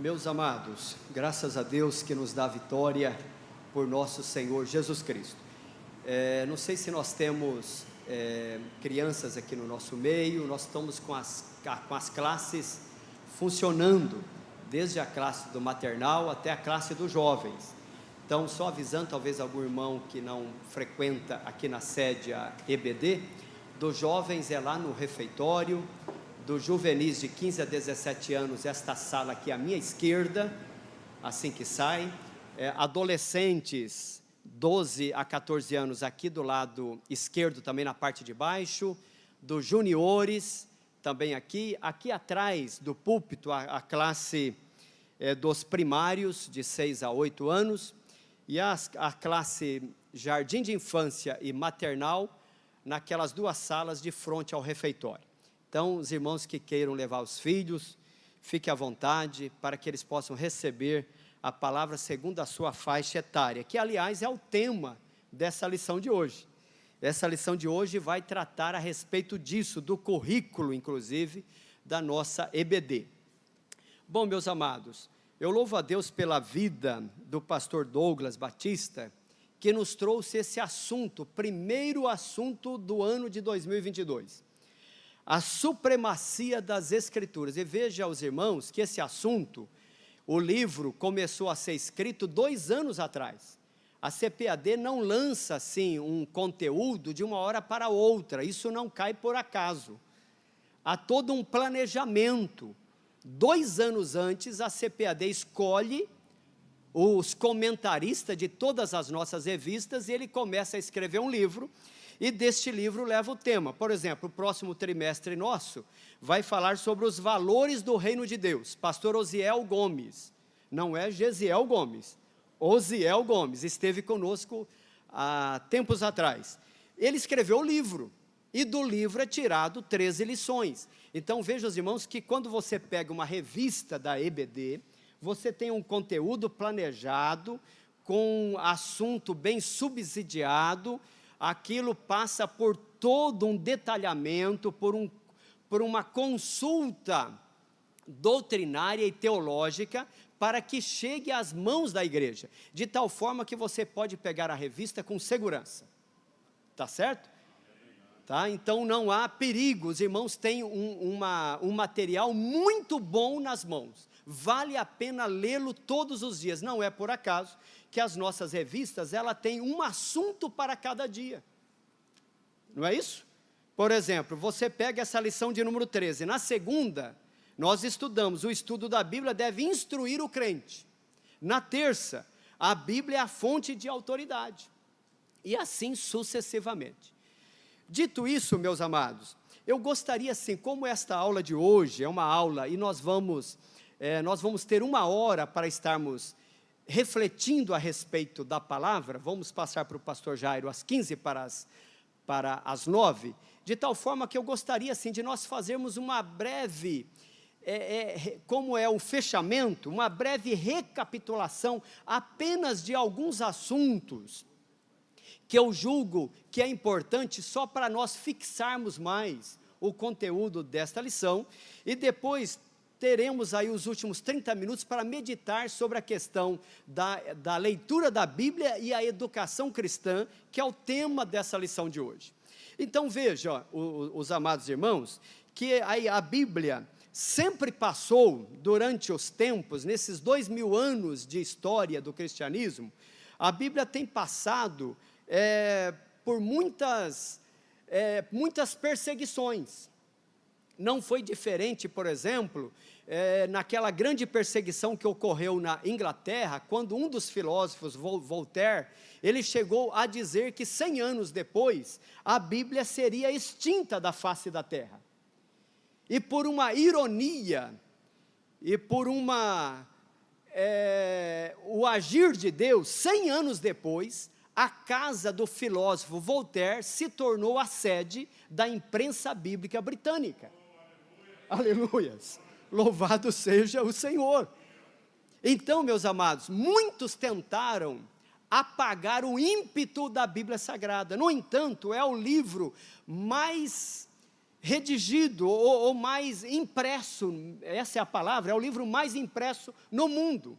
Meus amados, graças a Deus que nos dá vitória por nosso Senhor Jesus Cristo. Não sei se nós temos crianças aqui no nosso meio. Nós estamos com as classes funcionando, desde a classe do maternal até a classe dos jovens. Então, só avisando, talvez algum irmão que não frequenta aqui na sede a EBD, dos jovens é lá no refeitório, dos juvenis de 15 a 17 anos, esta sala aqui à minha esquerda, assim que sai, adolescentes 12 a 14 anos aqui do lado esquerdo, também na parte de baixo, dos juniores, também aqui atrás do púlpito, a classe dos primários, de 6 a 8 anos, e a classe jardim de infância e maternal, naquelas duas salas de frente ao refeitório. Então, os irmãos que queiram levar os filhos, fiquem à vontade, para que eles possam receber a palavra segundo a sua faixa etária, que, aliás, é o tema dessa lição de hoje. Essa lição de hoje vai tratar a respeito disso, do currículo, inclusive, da nossa EBD. Bom, meus amados, eu louvo a Deus pela vida do pastor Douglas Batista, que nos trouxe esse assunto, primeiro assunto do ano de 2022. A supremacia das Escrituras. E veja aos irmãos que esse assunto, o livro começou a ser escrito 2 anos atrás. A CPAD não lança assim um conteúdo de uma hora para outra, isso não cai por acaso. Há todo um planejamento. 2 anos antes, a CPAD escolhe os comentaristas de todas as nossas revistas e ele começa a escrever um livro. E deste livro leva o tema. Por exemplo, o próximo trimestre nosso vai falar sobre os valores do reino de Deus. Pastor Osiel Gomes, não é Gesiel Gomes, Osiel Gomes, esteve conosco há tempos atrás. Ele escreveu o livro, e do livro é tirado 13 lições. Então veja, os irmãos, que quando você pega uma revista da EBD, você tem um conteúdo planejado, com assunto bem subsidiado. Aquilo passa por todo um detalhamento, por uma consulta doutrinária e teológica, para que chegue às mãos da igreja, de tal forma que você pode pegar a revista com segurança, tá certo? Tá? Então não há perigo, os irmãos têm um material muito bom nas mãos, vale a pena lê-lo todos os dias. Não é por acaso que as nossas revistas, ela tem um assunto para cada dia, não é isso? Por exemplo, você pega essa lição de número 13, na segunda, nós estudamos, o estudo da Bíblia deve instruir o crente. Na terça, a Bíblia é a fonte de autoridade, e assim sucessivamente. Dito isso, meus amados, eu gostaria assim, como esta aula de hoje é uma aula, e nós vamos ter 1 hora para estarmos refletindo a respeito da palavra. Vamos passar para o pastor Jairo às 15 para as 9, de tal forma que eu gostaria assim, de nós fazermos uma breve, como é o fechamento, uma breve recapitulação apenas de alguns assuntos, que eu julgo que é importante só para nós fixarmos mais o conteúdo desta lição, e depois teremos aí os últimos 30 minutos para meditar sobre a questão da leitura da Bíblia e a educação cristã, que é o tema dessa lição de hoje. Então veja, os amados irmãos, que a Bíblia sempre passou, durante os tempos, nesses 2000 anos de história do cristianismo, a Bíblia tem passado por muitas perseguições. Não foi diferente, por exemplo, naquela grande perseguição que ocorreu na Inglaterra, quando um dos filósofos, Voltaire, ele chegou a dizer que 100 anos depois, a Bíblia seria extinta da face da terra. E por uma ironia, e por o agir de Deus, 100 anos depois, a casa do filósofo Voltaire se tornou a sede da imprensa bíblica britânica. Aleluias, louvado seja o Senhor. Então, meus amados, muitos tentaram apagar o ímpeto da Bíblia Sagrada. No entanto, é o livro mais redigido ou mais impresso, essa é a palavra, é o livro mais impresso no mundo.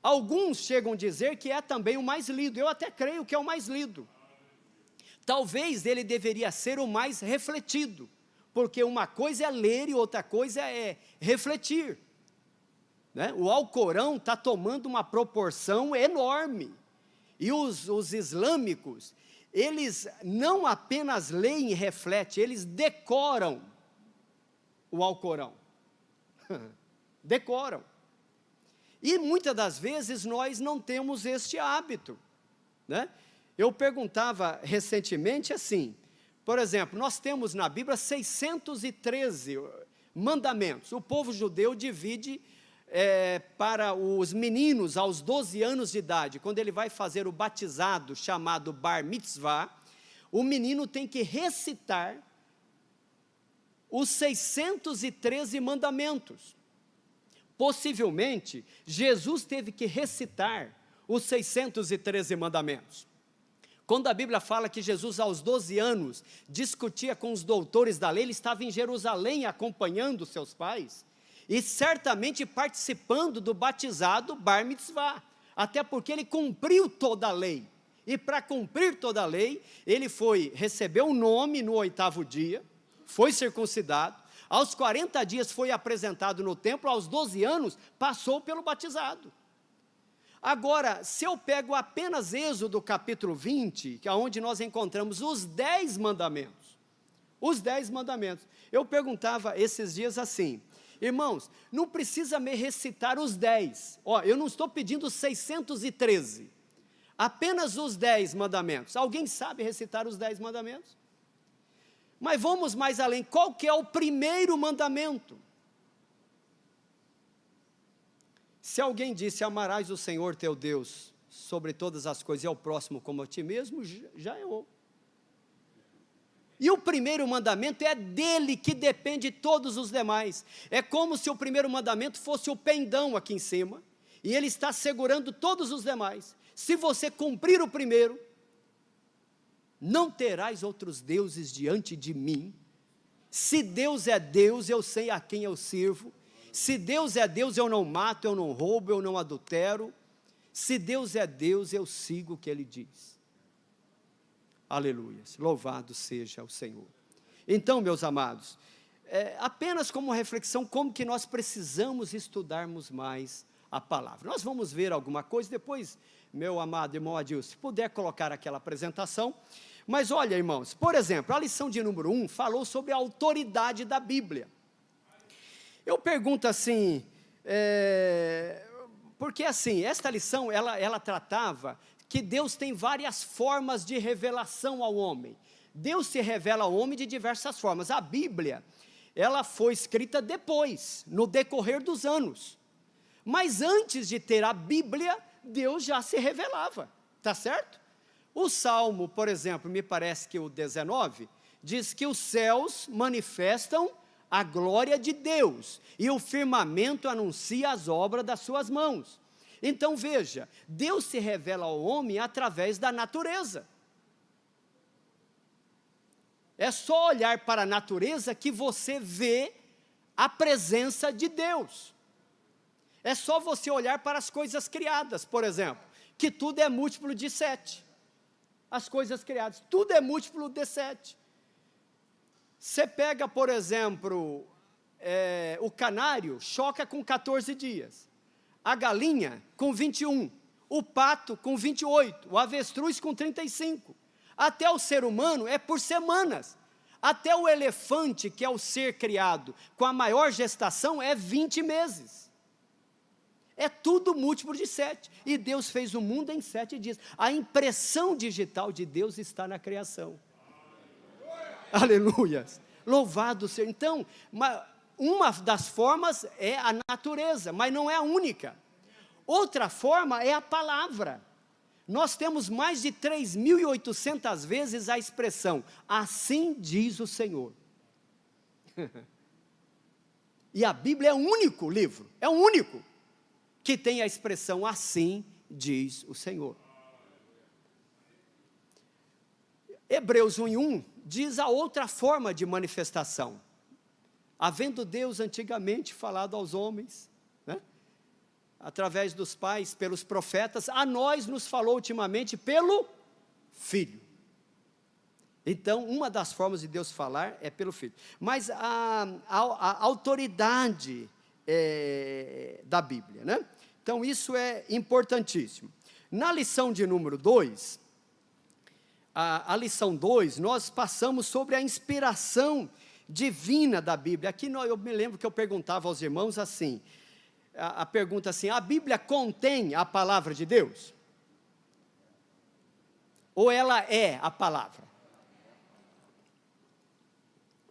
Alguns chegam a dizer que é também o mais lido, eu até creio que é o mais lido. Talvez ele deveria ser o mais refletido, porque uma coisa é ler e outra coisa é refletir, né? O Alcorão está tomando uma proporção enorme, e os islâmicos, eles não apenas leem e refletem, eles decoram o Alcorão, decoram. E muitas das vezes nós não temos este hábito, né? Eu perguntava recentemente assim, por exemplo, nós temos na Bíblia 613 mandamentos. O povo judeu divide para os meninos aos 12 anos de idade, quando ele vai fazer o batizado chamado Bar Mitzvah, o menino tem que recitar os 613 mandamentos. Possivelmente, Jesus teve que recitar os 613 mandamentos. Quando a Bíblia fala que Jesus, aos 12 anos, discutia com os doutores da lei, ele estava em Jerusalém acompanhando seus pais, e certamente participando do batizado Bar Mitzvah, até porque ele cumpriu toda a lei, e para cumprir toda a lei, ele recebeu um nome no 8º dia, foi circuncidado, aos 40 dias foi apresentado no templo, aos 12 anos passou pelo batizado. Agora, se eu pego apenas Êxodo capítulo 20, que é onde nós encontramos os 10 mandamentos, eu perguntava esses dias assim, irmãos, não precisa me recitar os 10, eu não estou pedindo 613, apenas os 10 mandamentos, alguém sabe recitar os 10 mandamentos? Mas vamos mais além, qual que é o primeiro mandamento? Se alguém disse, amarás o Senhor teu Deus sobre todas as coisas e ao próximo como a ti mesmo, já errou. E o primeiro mandamento é dele que depende todos os demais. É como se o primeiro mandamento fosse o pendão aqui em cima, e ele está segurando todos os demais. Se você cumprir o primeiro, não terás outros deuses diante de mim. Se Deus é Deus, eu sei a quem eu sirvo. Se Deus é Deus, eu não mato, eu não roubo, eu não adultero. Se Deus é Deus, eu sigo o que Ele diz. Aleluia, louvado seja o Senhor. Então, meus amados, apenas como reflexão, como que nós precisamos estudarmos mais a palavra. Nós vamos ver alguma coisa, depois, meu amado irmão Adilson, se puder colocar aquela apresentação. Mas olha, irmãos, por exemplo, a lição de número 1 falou sobre a autoridade da Bíblia. Eu pergunto assim, porque assim, esta lição, ela tratava que Deus tem várias formas de revelação ao homem. Deus se revela ao homem de diversas formas. A Bíblia, ela foi escrita depois, no decorrer dos anos. Mas antes de ter a Bíblia, Deus já se revelava, tá certo? O Salmo, por exemplo, me parece que o 19, diz que os céus manifestam a glória de Deus, e o firmamento anuncia as obras das suas mãos. Então veja, Deus se revela ao homem através da natureza. É só olhar para a natureza que você vê a presença de Deus. É só você olhar para as coisas criadas, por exemplo, que tudo é múltiplo de 7. As coisas criadas, tudo é múltiplo de 7. Você pega, por exemplo, o canário, choca com 14 dias. A galinha com 21. O pato com 28. O avestruz com 35. Até o ser humano é por semanas. Até o elefante, que é o ser criado com a maior gestação, é 20 meses. É tudo múltiplo de 7. E Deus fez o mundo em 7 dias. A impressão digital de Deus está na criação. Aleluia. Louvado seja. Então, uma das formas é a natureza, mas não é a única. Outra forma é a palavra. Nós temos mais de 3.800 vezes a expressão, assim diz o Senhor. E a Bíblia é o único livro, é o único, que tem a expressão, assim diz o Senhor. Hebreus 1:1 diz a outra forma de manifestação. Havendo Deus antigamente falado aos homens, né, através dos pais, pelos profetas, a nós nos falou ultimamente pelo Filho. Então, uma das formas de Deus falar é pelo Filho. Mas a autoridade da Bíblia, né? Então, isso é importantíssimo. Na lição de número 2, a lição 2, nós passamos sobre a inspiração divina da Bíblia. Aqui eu me lembro que eu perguntava aos irmãos assim, a pergunta assim, a Bíblia contém a palavra de Deus? Ou ela é a palavra?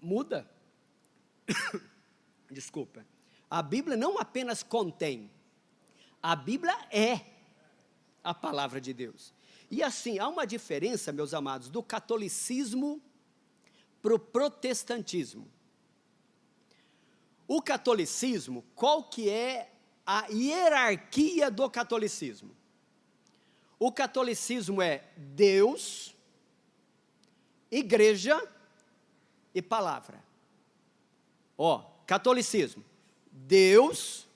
Muda. Desculpa. A Bíblia não apenas contém, a Bíblia é a palavra de Deus. E assim, há uma diferença, meus amados, do catolicismo para o protestantismo. O catolicismo, qual que é a hierarquia do catolicismo? O catolicismo é Deus, igreja e palavra. Ó, catolicismo, Deus,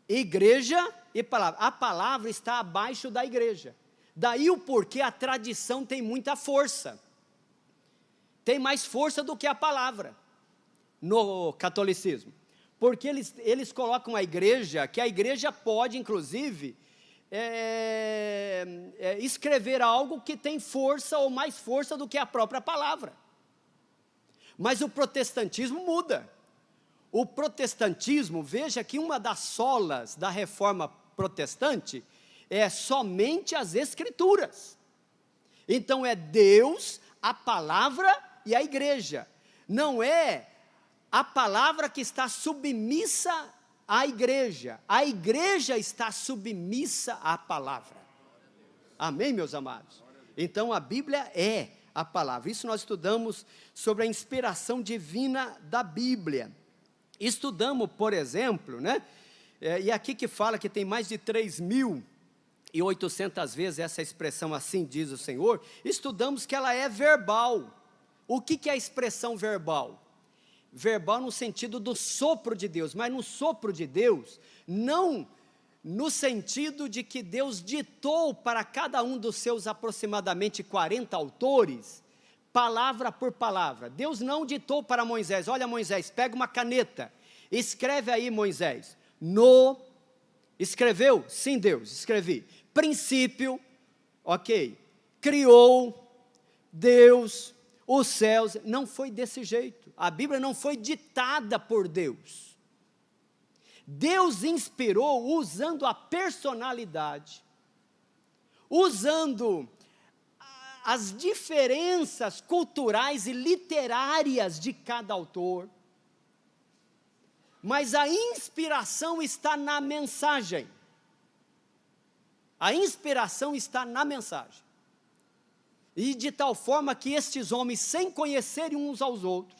igreja e palavra. A palavra está abaixo da igreja. Daí o porquê a tradição tem muita força. Tem mais força do que a palavra no catolicismo. Porque eles colocam a igreja, que a igreja pode, inclusive, escrever algo que tem força ou mais força do que a própria palavra. Mas o protestantismo muda. O protestantismo, veja que uma das solas da reforma protestante é somente as escrituras. Então é Deus, a palavra e a igreja. Não é a palavra que está submissa à igreja. A igreja está submissa à palavra. Amém, meus amados? Então a Bíblia é a palavra. Isso nós estudamos sobre a inspiração divina da Bíblia. Estudamos, por exemplo, né? E aqui que fala que tem mais de 3.800 vezes essa expressão assim diz o Senhor, estudamos que ela é verbal. O que é a expressão verbal? Verbal no sentido do sopro de Deus, mas no sopro de Deus, não no sentido de que Deus ditou para cada um dos seus aproximadamente 40 autores, palavra por palavra. Deus não ditou para Moisés, olha Moisés, pega uma caneta, escreve aí Moisés, escreveu? Sim Deus, escrevi, princípio, ok, criou, Deus, os céus, não foi desse jeito, a Bíblia não foi ditada por Deus, Deus inspirou usando a personalidade, usando as diferenças culturais e literárias de cada autor, mas a inspiração está na mensagem, a inspiração está na mensagem, e de tal forma que estes homens, sem conhecerem uns aos outros,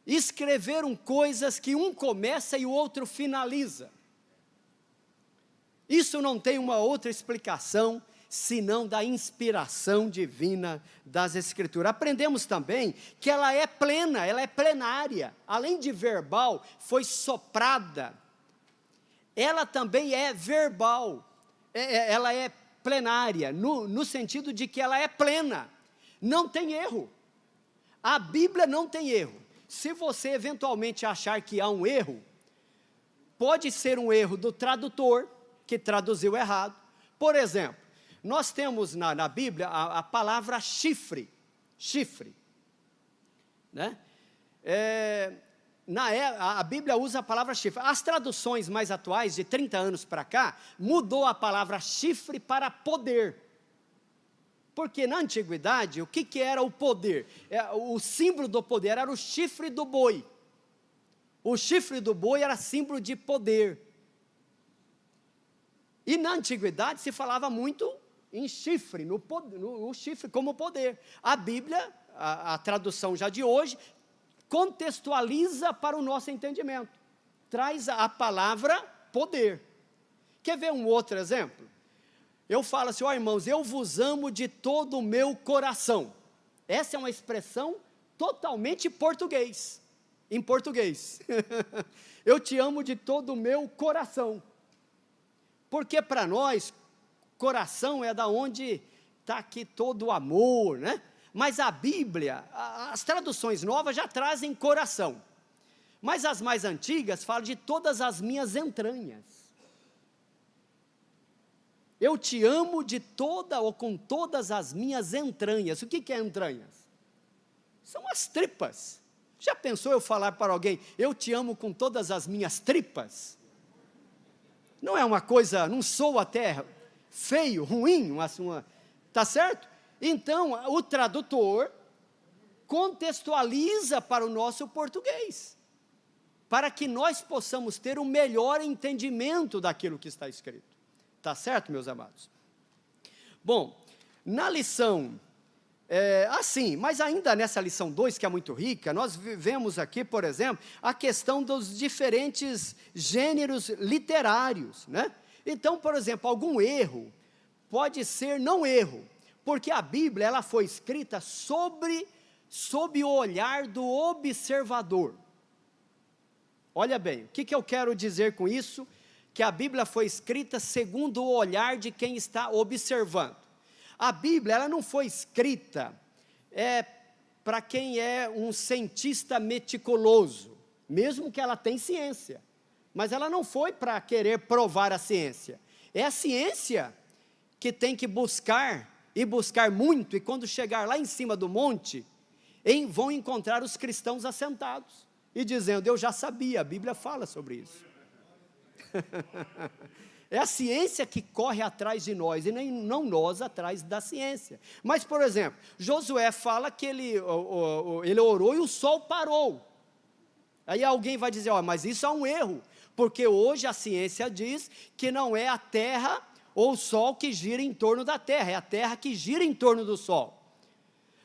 escreveram coisas que um começa e o outro finaliza. Isso não tem uma outra explicação, senão da inspiração divina das Escrituras. Aprendemos também que ela é plena, ela é plenária, além de verbal, foi soprada, ela também é verbal, ela é plenária, no sentido de que ela é plena, não tem erro, a Bíblia não tem erro. Se você eventualmente achar que há um erro, pode ser um erro do tradutor, que traduziu errado. Por exemplo, nós temos na Bíblia a palavra chifre, né? A Bíblia usa a palavra chifre. As traduções mais atuais, de 30 anos para cá, mudou a palavra chifre para poder. Porque na antiguidade, o que era o poder? O símbolo do poder era o chifre do boi. O chifre do boi era símbolo de poder. E na antiguidade se falava muito em chifre, no chifre como poder. A Bíblia, a tradução já de hoje, contextualiza para o nosso entendimento. Traz a palavra poder. Quer ver um outro exemplo? Eu falo assim, ó irmãos, eu vos amo de todo o meu coração. Essa é uma expressão totalmente português, em português. Eu te amo de todo o meu coração. Porque para nós, coração é da onde está aqui todo o amor, né? Mas a Bíblia, as traduções novas já trazem coração. Mas as mais antigas falam de todas as minhas entranhas. Eu te amo de toda ou com todas as minhas entranhas. O que é entranhas? São as tripas. Já pensou eu falar para alguém, eu te amo com todas as minhas tripas? Não é uma coisa, não sou até feio, ruim, tá certo? Então, o tradutor contextualiza para o nosso português, para que nós possamos ter um melhor entendimento daquilo que está escrito. Tá certo, meus amados? Bom, na lição, mas ainda nessa lição 2, que é muito rica, nós vemos aqui, por exemplo, a questão dos diferentes gêneros literários, né? Então, por exemplo, algum erro pode ser não erro, porque a Bíblia ela foi escrita sob o olhar do observador. Olha bem, o que eu quero dizer com isso? Que a Bíblia foi escrita segundo o olhar de quem está observando. A Bíblia ela não foi escrita para quem é um cientista meticuloso, mesmo que ela tenha ciência, mas ela não foi para querer provar a ciência. É a ciência que tem que buscar, e buscar muito, e quando chegar lá em cima do monte, vão encontrar os cristãos assentados, e dizendo, eu já sabia, a Bíblia fala sobre isso. É a ciência que corre atrás de nós, e não nós atrás da ciência. Mas, por exemplo, Josué fala que ele orou e o sol parou. Aí alguém vai dizer, mas isso é um erro, porque hoje a ciência diz que não é a terra ou o sol que gira em torno da terra, é a terra que gira em torno do sol.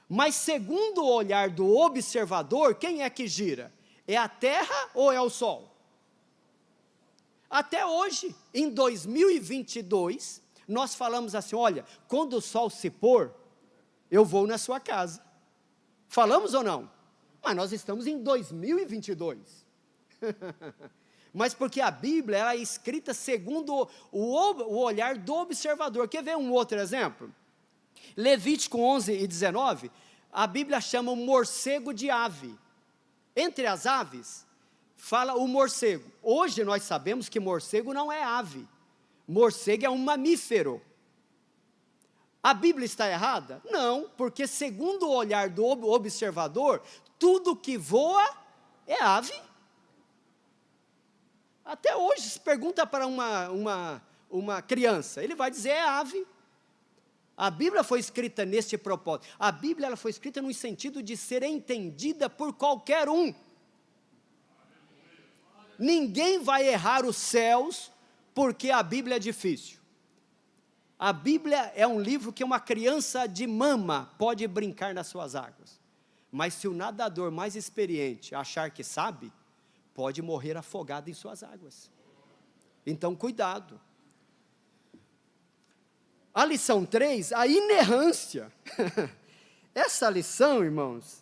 Mas segundo o olhar do observador, quem é que gira? É a terra ou é o sol? Até hoje, em 2022, nós falamos assim, olha, quando o sol se pôr, eu vou na sua casa. Falamos ou não? Mas nós estamos em 2022. Mas porque a Bíblia ela é escrita segundo o olhar do observador. Quer ver um outro exemplo? Levítico 11 e 19, a Bíblia chama o morcego de ave. Entre as aves, fala o morcego. Hoje nós sabemos que morcego não é ave. Morcego é um mamífero. A Bíblia está errada? Não, porque segundo o olhar do observador, tudo que voa é ave. Até hoje, se pergunta para uma criança, ele vai dizer é ave. A Bíblia foi escrita neste propósito. A Bíblia ela foi escrita no sentido de ser entendida por qualquer um. Ninguém vai errar os céus porque a Bíblia é difícil. A Bíblia é um livro que uma criança de mama pode brincar nas suas águas. Mas se o nadador mais experiente achar que sabe, pode morrer afogado em suas águas. Então, cuidado. A lição 3, a inerrância. Essa lição, irmãos,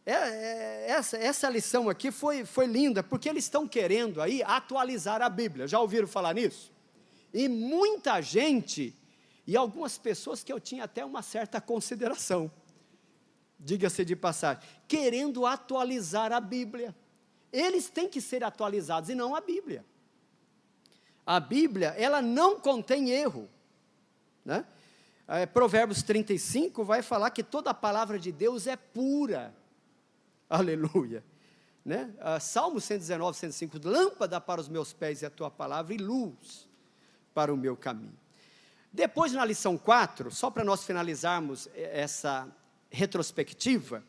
essa lição aqui foi linda, porque eles estão querendo aí atualizar a Bíblia. Já ouviram falar nisso? E muita gente, e algumas pessoas que eu tinha até uma certa consideração, diga-se de passagem, querendo atualizar a Bíblia. Eles têm que ser atualizados e não a Bíblia. A Bíblia, ela não contém erro, né? Provérbios 35 vai falar que toda a palavra de Deus é pura. Aleluia. Né? Salmo 119, 105, lâmpada para os meus pés é a tua palavra e luz para o meu caminho. Depois na lição 4, só para nós finalizarmos essa retrospectiva,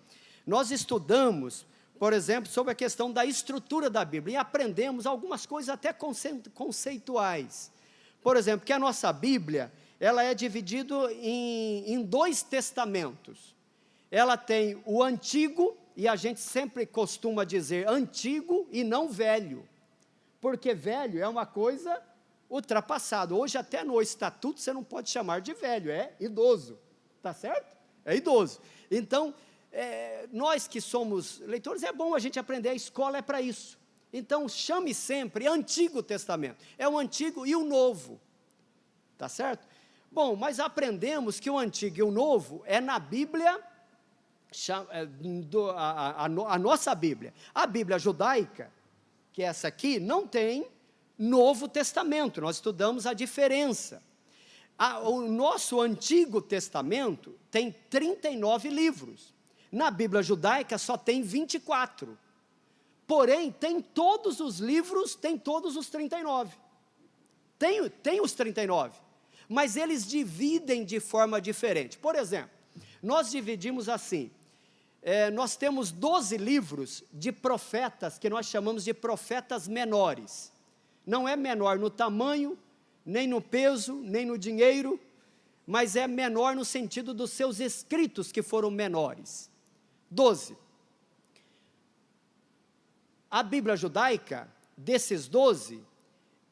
nós estudamos, por exemplo, sobre a questão da estrutura da Bíblia, e aprendemos algumas coisas até conceituais. Por exemplo, que a nossa Bíblia, ela é dividida em 2 testamentos. Ela tem o Antigo, e a gente sempre costuma dizer antigo e não velho, porque velho é uma coisa ultrapassada. Hoje até no estatuto você não pode chamar de velho, é idoso, tá certo? é idoso. Então, nós que somos leitores, é bom a gente aprender, a escola é para isso. Então, chame sempre Antigo Testamento, é o Antigo e o Novo, tá certo? Bom, mas aprendemos que o Antigo e o Novo é na Bíblia, a nossa Bíblia. A Bíblia judaica, que é essa aqui, não tem Novo Testamento, nós estudamos a diferença. O nosso Antigo Testamento tem 39 livros, na Bíblia judaica só tem 24, porém tem todos os livros, tem todos os 39, tem os 39, mas eles dividem de forma diferente. Por exemplo, nós dividimos assim, nós temos 12 livros de profetas, que nós chamamos de profetas menores, não é menor no tamanho, nem no peso, nem no dinheiro, mas é menor no sentido dos seus escritos que foram menores. 12. A Bíblia judaica, desses 12,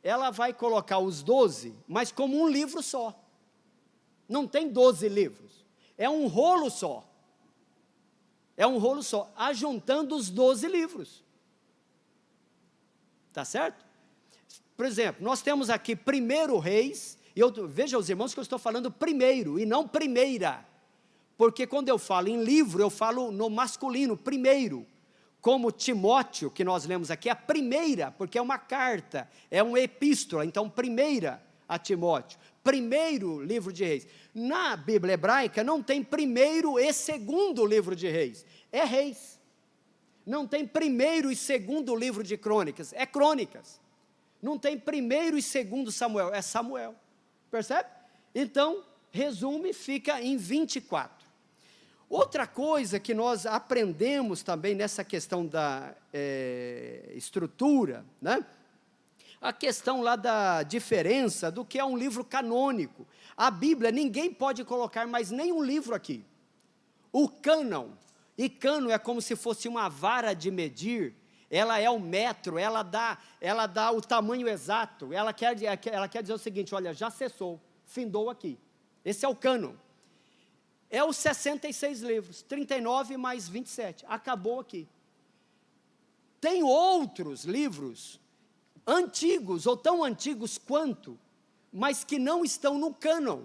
ela vai colocar os 12, mas como um livro só. Não tem 12 livros, é um rolo só. É um rolo só, ajuntando os 12 livros. Tá certo? Por exemplo, nós temos aqui 1 Reis, e veja os irmãos que eu estou falando primeiro, e não primeira, porque quando eu falo em livro, eu falo no masculino, primeiro, como Timóteo, que nós lemos aqui, a primeira, porque é uma carta, é uma epístola, então primeira a Timóteo, primeiro livro de Reis. Na Bíblia hebraica não tem primeiro e segundo livro de Reis, é Reis. Não tem primeiro e segundo livro de Crônicas, é Crônicas. Não tem primeiro e segundo Samuel, é Samuel, percebe? Então, resume, fica em 24. Outra coisa que nós aprendemos também nessa questão da estrutura, né? A questão lá da diferença do que é um livro canônico. A Bíblia, ninguém pode colocar mais nenhum livro aqui. O cânon, e cânon é como se fosse uma vara de medir, ela é o metro, ela dá o tamanho exato, ela quer dizer o seguinte, olha, já cessou, findou aqui. Esse é o cânon. É os 66 livros, 39 mais 27, acabou aqui. Tem outros livros antigos, ou tão antigos quanto, mas que não estão no cânon,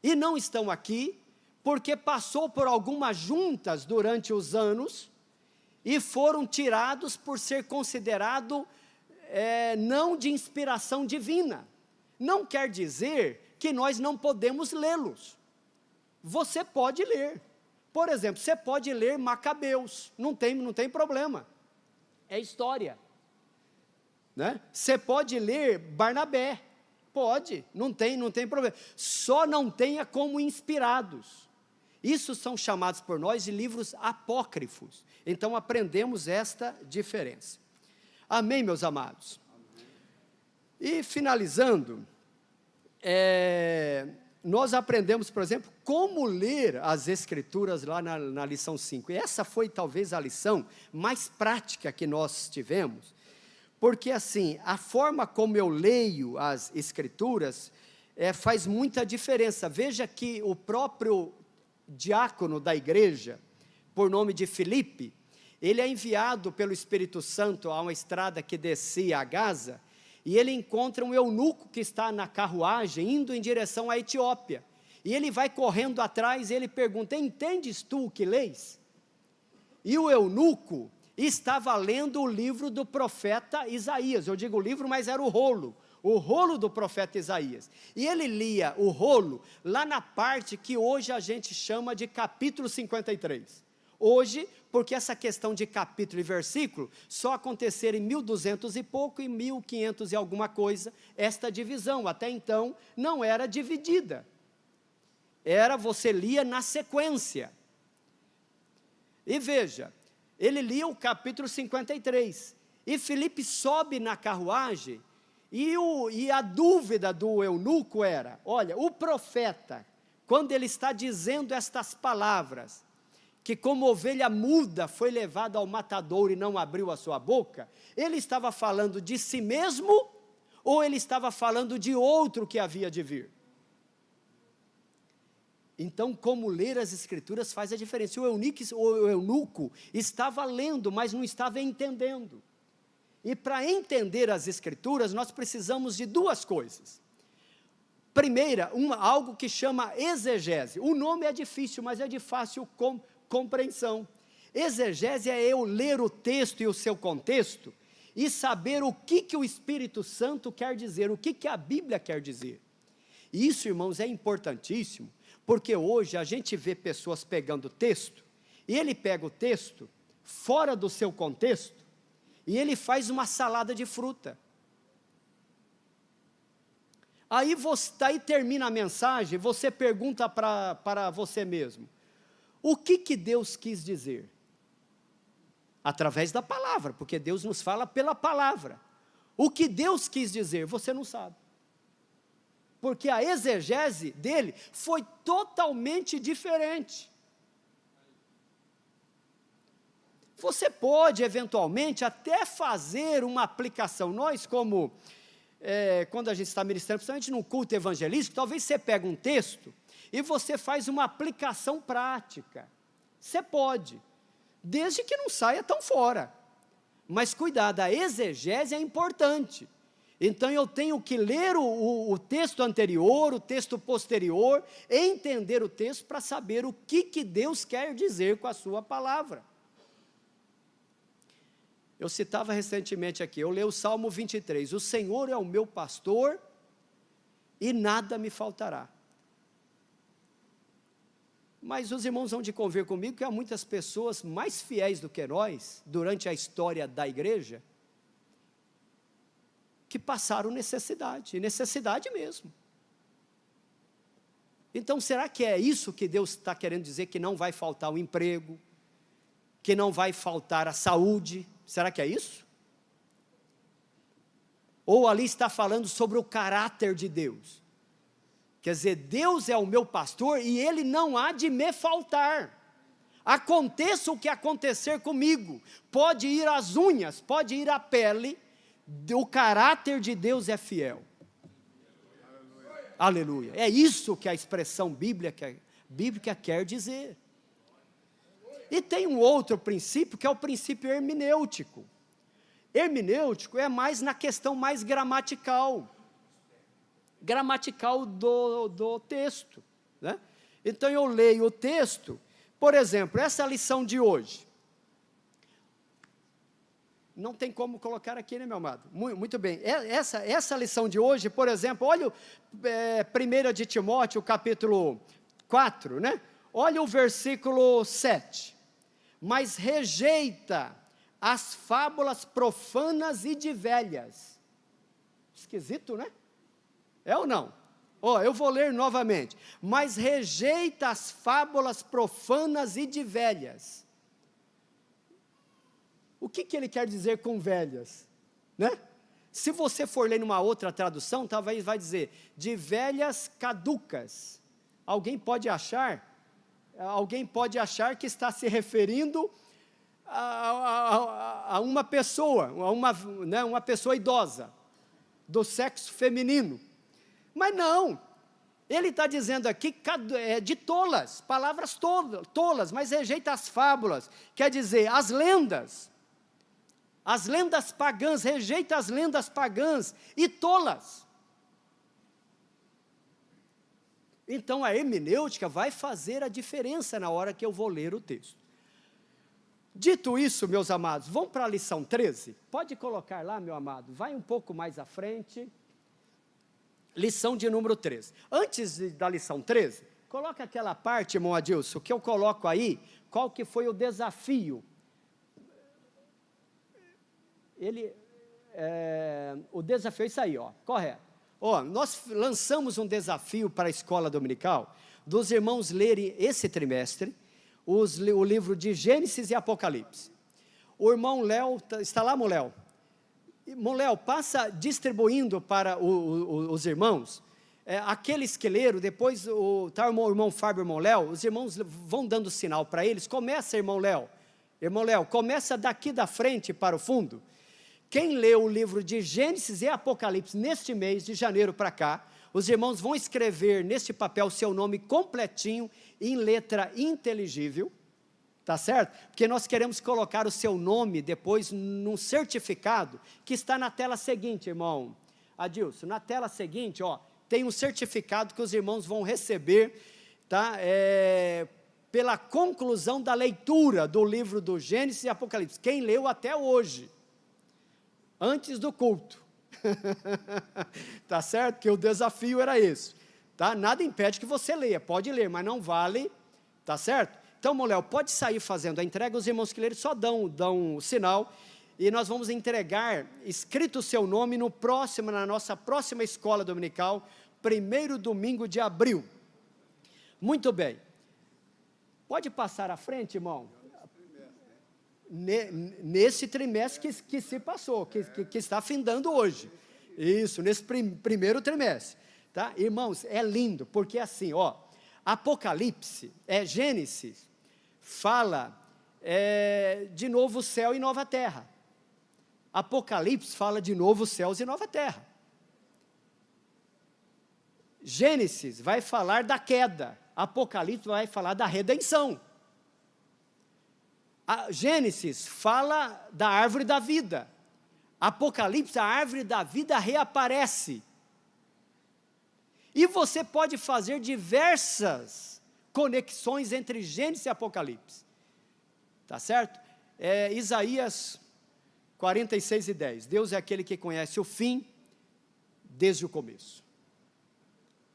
e não estão aqui, porque passou por algumas juntas durante os anos, e foram tirados por ser considerado não de inspiração divina. Não quer dizer que nós não podemos lê-los. Você pode ler. Por exemplo, você pode ler Macabeus, não tem problema. É história. Né? Você pode ler Barnabé, pode, não tem problema. Só não tenha como inspirados. Isso são chamados por nós de livros apócrifos. Então, aprendemos esta diferença. Amém, meus amados? Amém. E, finalizando, nós aprendemos, por exemplo, como ler as Escrituras lá na lição 5. E essa foi, talvez, a lição mais prática que nós tivemos, porque, assim, a forma como eu leio as Escrituras faz muita diferença. Veja que o próprio diácono da igreja, por nome de Filipe, ele é enviado pelo Espírito Santo a uma estrada que descia a Gaza, e ele encontra um eunuco que está na carruagem, indo em direção à Etiópia, e ele vai correndo atrás, e ele pergunta, entendes tu o que leis? E o eunuco estava lendo o livro do profeta Isaías, eu digo livro, mas era o rolo do profeta Isaías, e ele lia o rolo, lá na parte que hoje a gente chama de capítulo 53, hoje, porque essa questão de capítulo e versículo, só acontecer em 1200 e pouco, e 1500 e alguma coisa, esta divisão, até então, não era dividida, você lia na sequência, e veja, ele lia o capítulo 53, e Filipe sobe na carruagem, e a dúvida do eunuco era, olha, o profeta, quando ele está dizendo estas palavras, que como ovelha muda foi levado ao matadouro e não abriu a sua boca, ele estava falando de si mesmo, ou ele estava falando de outro que havia de vir? Então, como ler as Escrituras faz a diferença. O eunuco estava lendo, mas não estava entendendo. E para entender as Escrituras, nós precisamos de duas coisas. Primeira, algo que chama exegese. O nome é difícil, mas é de fácil compreensão. Exegese é eu ler o texto e o seu contexto e saber o que o Espírito Santo quer dizer, o que a Bíblia quer dizer. E isso, irmãos, é importantíssimo, porque hoje a gente vê pessoas pegando o texto, e ele pega o texto fora do seu contexto, e ele faz uma salada de fruta. Aí termina a mensagem, você pergunta para você mesmo, o que Deus quis dizer? Através da palavra, porque Deus nos fala pela palavra. O que Deus quis dizer, você não sabe. Porque a exegese dele foi totalmente diferente. Você pode, eventualmente, até fazer uma aplicação. Nós, quando a gente está ministrando, principalmente num culto evangelístico, talvez você pegue um texto e você faz uma aplicação prática. Você pode, desde que não saia tão fora. Mas cuidado, a exegese é importante. Então eu tenho que ler o texto anterior, o texto posterior, entender o texto para saber o que Deus quer dizer com a sua palavra. Eu citava recentemente aqui, eu leio o Salmo 23, o Senhor é o meu pastor e nada me faltará. Mas os irmãos vão de convir comigo que há muitas pessoas mais fiéis do que nós, durante a história da igreja, que passaram necessidade, e necessidade mesmo. Então, será que é isso que Deus está querendo dizer, que não vai faltar o emprego, que não vai faltar a saúde? Será que é isso? Ou ali está falando sobre o caráter de Deus? Quer dizer, Deus é o meu pastor e Ele não há de me faltar. Aconteça o que acontecer comigo, pode ir às unhas, pode ir à pele, o caráter de Deus é fiel. Aleluia. É isso que a expressão bíblica quer dizer. E tem um outro princípio, que é o princípio hermenêutico. Hermenêutico é mais na questão mais gramatical do texto, né? Então eu leio o texto, por exemplo, essa lição de hoje, não tem como colocar aqui, né, meu amado? Muito bem, essa lição de hoje, por exemplo, olha 1 de Timóteo, capítulo 4, né? Olha o versículo 7, mas rejeita as fábulas profanas e de velhas. Esquisito, né? É ou não? Eu vou ler novamente. Mas rejeita as fábulas profanas e de velhas. O que ele quer dizer com velhas? Né? Se você for ler numa outra tradução, talvez vai dizer, de velhas caducas. Alguém pode achar que está se referindo a uma pessoa, uma pessoa idosa, do sexo feminino. Mas não, ele está dizendo aqui de tolas, palavras tolas, mas rejeita as fábulas, quer dizer, as lendas pagãs, rejeita as lendas pagãs e tolas. Então a hermenêutica vai fazer a diferença na hora que eu vou ler o texto. Dito isso, meus amados, vamos para a lição 13? Pode colocar lá, meu amado, vai um pouco mais à frente. Lição de número 13. Antes da lição 13, coloca aquela parte, irmão Adilson, que eu coloco aí, qual que foi o desafio. O desafio é isso aí, correto. Nós lançamos um desafio para a escola dominical, dos irmãos lerem esse trimestre, o livro de Gênesis e Apocalipse. O irmão Léo, está lá, irmão Léo? Irmão Léo, passa distribuindo para os irmãos, aqueles que leram, depois o irmão Fábio, irmão Léo, os irmãos vão dando sinal para eles, começa, irmão Léo, começa daqui da frente para o fundo. Quem leu o livro de Gênesis e Apocalipse neste mês de janeiro para cá, os irmãos vão escrever neste papel seu nome completinho, em letra inteligível, tá certo? Porque nós queremos colocar o seu nome depois num certificado que está na tela seguinte, irmão Adilson. Na tela seguinte, ó, tem um certificado que os irmãos vão receber, tá? Pela conclusão da leitura do livro do Gênesis e Apocalipse. Quem leu até hoje, antes do culto. Tá certo? Que o desafio era esse, tá? Nada impede que você leia, pode ler, mas não vale, tá certo? Então, Léo, pode sair fazendo a entrega, os irmãos que lerem só dão um sinal, e nós vamos entregar, escrito o seu nome, na nossa próxima escola dominical, 1º domingo de abril. Muito bem. Pode passar à frente, irmão? Nesse trimestre que se passou, que está findando hoje. Isso, nesse primeiro trimestre. Tá? Irmãos, é lindo, porque assim, ó, Apocalipse, Gênesis, fala de novo céu e nova terra. Apocalipse fala de novos céus e nova terra. Gênesis vai falar da queda, Apocalipse vai falar da redenção. Gênesis fala da árvore da vida, Apocalipse, a árvore da vida reaparece, e você pode fazer diversas conexões entre Gênesis e Apocalipse, tá certo? Isaías 46:10, Deus é aquele que conhece o fim desde o começo.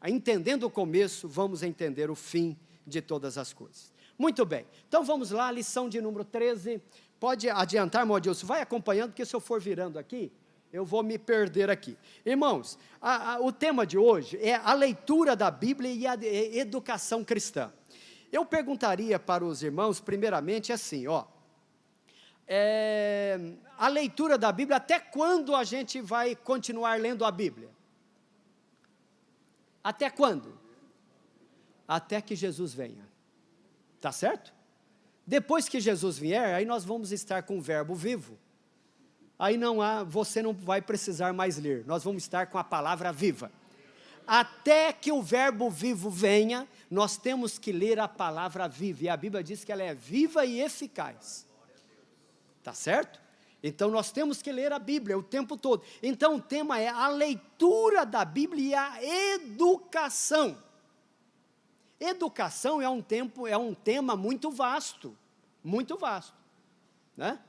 Entendendo o começo, vamos entender o fim de todas as coisas. Muito bem, então vamos lá, lição de número 13, pode adiantar, irmão Adilson, vai acompanhando, porque se eu for virando aqui, eu vou me perder aqui. Irmãos, o tema de hoje é a leitura da Bíblia e a educação cristã. Eu perguntaria para os irmãos, primeiramente, assim, ó, a leitura da Bíblia, até quando a gente vai continuar lendo a Bíblia? Até quando? Até que Jesus venha. Tá certo? Depois que Jesus vier, aí nós vamos estar com o verbo vivo. Aí você não vai precisar mais ler, nós vamos estar com a palavra viva. Até que o verbo vivo venha, nós temos que ler a palavra viva, e a Bíblia diz que ela é viva e eficaz. Tá certo? Então nós temos que ler a Bíblia o tempo todo. Então o tema é a leitura da Bíblia e a educação. Educação é um tema muito vasto, né?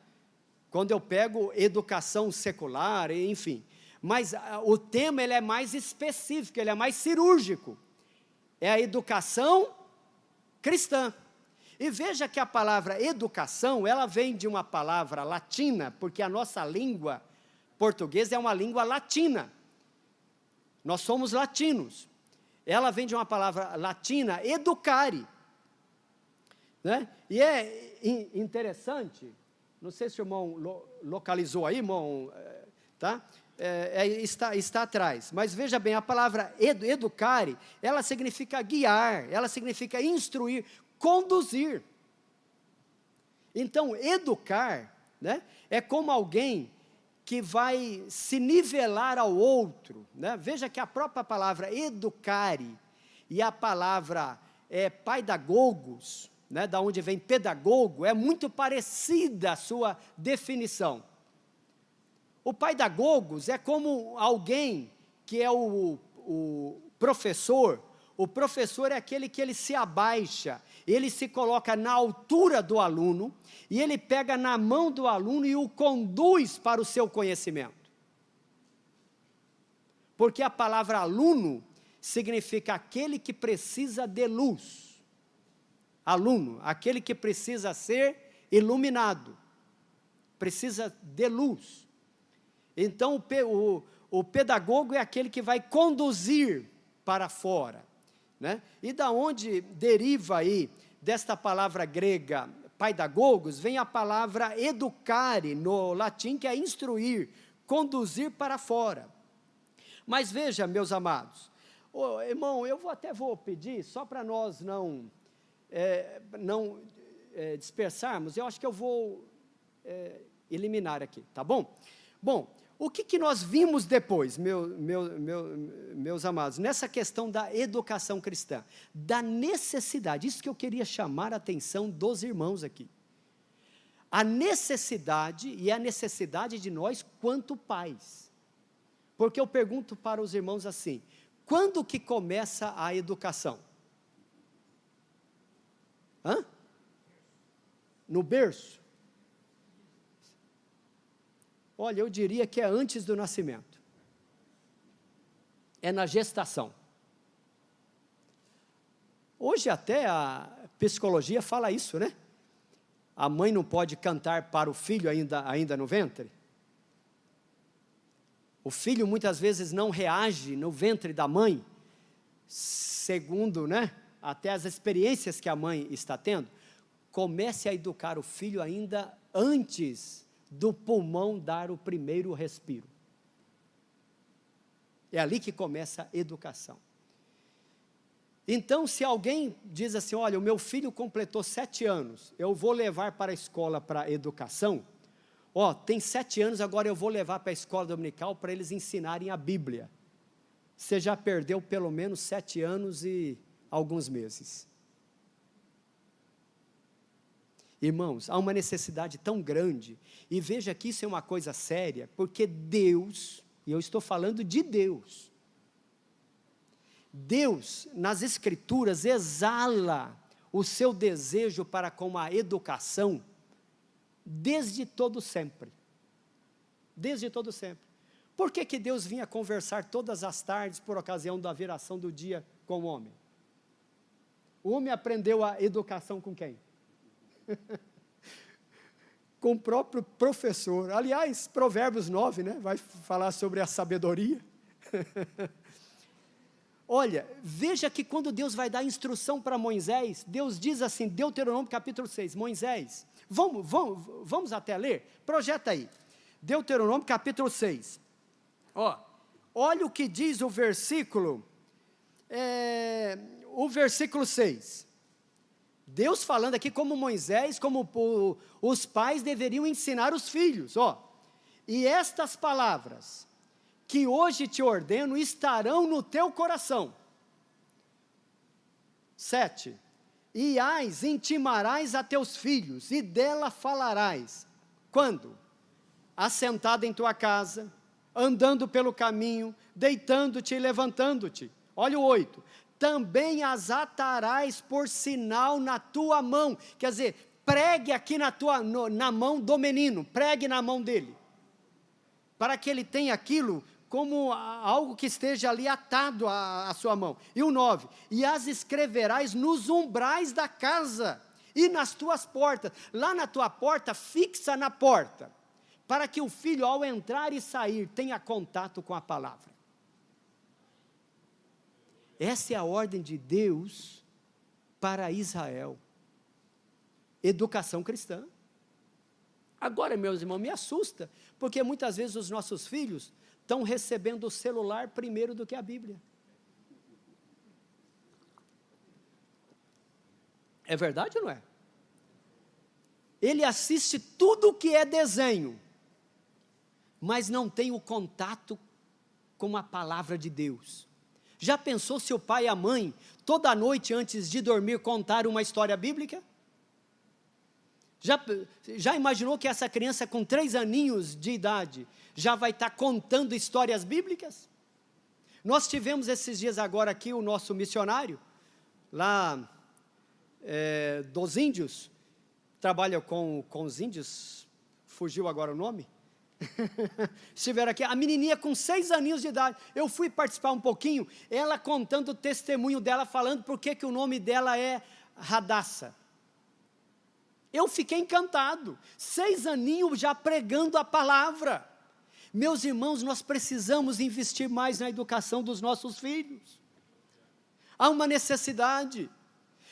Quando eu pego educação secular, enfim, mas o tema ele é mais específico, ele é mais cirúrgico, é a educação cristã. E veja que a palavra educação, ela vem de uma palavra latina, porque a nossa língua portuguesa é uma língua latina, nós somos latinos. Ela vem de uma palavra latina, educare, né? E é interessante, não sei se o irmão localizou aí, irmão, tá? Está atrás, mas veja bem, a palavra educare, ela significa guiar, ela significa instruir, conduzir. Então, educar, né, é como alguém que vai se nivelar ao outro, né? Veja que a própria palavra educare e a palavra paidagogos, né, da onde vem pedagogo, é muito parecida a sua definição. O paidagogos é como alguém que é o professor. O professor é aquele que ele se abaixa, ele se coloca na altura do aluno, e ele pega na mão do aluno e o conduz para o seu conhecimento. Porque a palavra aluno significa aquele que precisa de luz. Aluno, aquele que precisa ser iluminado, precisa de luz. Então o pedagogo é aquele que vai conduzir para fora, né? E da onde deriva aí, desta palavra grega, paidagogos, vem a palavra educare, no latim, que é instruir, conduzir para fora. Mas veja, meus amados, irmão, eu vou pedir, só para nós não dispersarmos, eu acho que eu vou eliminar aqui, tá bom? Bom, O que nós vimos depois, meus amados, nessa questão da educação cristã, da necessidade, isso que eu queria chamar a atenção dos irmãos aqui. A necessidade, e a necessidade de nós quanto pais. Porque eu pergunto para os irmãos assim, quando que começa a educação? No berço? Olha, eu diria que é antes do nascimento. É na gestação. Hoje até a psicologia fala isso, né? A mãe não pode cantar para o filho ainda no ventre. O filho muitas vezes não reage no ventre da mãe, segundo, né, até as experiências que a mãe está tendo. Comece a educar o filho ainda antes do pulmão dar o primeiro respiro. É ali que começa a educação. Então, se alguém diz assim, olha, o meu filho completou 7 anos, eu vou levar para a escola para educação, tem 7 anos, agora eu vou levar para a escola dominical para eles ensinarem a Bíblia. Você já perdeu pelo menos 7 anos e alguns meses. Irmãos, há uma necessidade tão grande, e veja que isso é uma coisa séria, porque Deus, e eu estou falando de Deus, nas Escrituras, exala o seu desejo para com a educação, desde todo sempre. Desde todo sempre. Por que Deus vinha conversar todas as tardes, por ocasião da viração do dia, com o homem? O homem aprendeu a educação com quem? Com o próprio professor. Aliás, Provérbios 9, né, vai falar sobre a sabedoria. Olha, veja que quando Deus vai dar instrução para Moisés, Deus diz assim, Deuteronômio capítulo 6, Moisés, vamos até ler? Projeta aí, Deuteronômio capítulo 6, olha o que diz o versículo 6, Deus falando aqui como Moisés, como os pais deveriam ensinar os filhos, e estas palavras que hoje te ordeno estarão no teu coração. 7, e intimarás a teus filhos, e dela falarás. Quando? Assentado em tua casa, andando pelo caminho, deitando-te e levantando-te. Olha o 8, também as atarás por sinal na tua mão, quer dizer, pregue aqui na mão do menino, pregue na mão dele, para que ele tenha aquilo como algo que esteja ali atado à sua mão. E o 9, e as escreverás nos umbrais da casa e nas tuas portas, lá na tua porta, fixa na porta, para que o filho ao entrar e sair, tenha contato com a palavra. Essa é a ordem de Deus para Israel. Educação cristã. Agora, meus irmãos, me assusta, porque muitas vezes os nossos filhos estão recebendo o celular primeiro do que a Bíblia. É verdade ou não é? Ele assiste tudo o que é desenho, mas não tem o contato com a palavra de Deus. Já pensou se o pai e a mãe, toda noite antes de dormir, contaram uma história bíblica? Já imaginou que essa criança com 3 aninhos de idade, já vai estar contando histórias bíblicas? Nós tivemos esses dias agora aqui o nosso missionário, lá dos índios, trabalha com os índios, fugiu agora o nome, estiveram aqui, a menininha com 6 aninhos de idade, eu fui participar um pouquinho, ela contando o testemunho dela, falando porque que o nome dela é Radassa. Eu fiquei encantado, 6 aninhos já pregando a palavra. Meus irmãos, nós precisamos investir mais na educação dos nossos filhos. Há uma necessidade.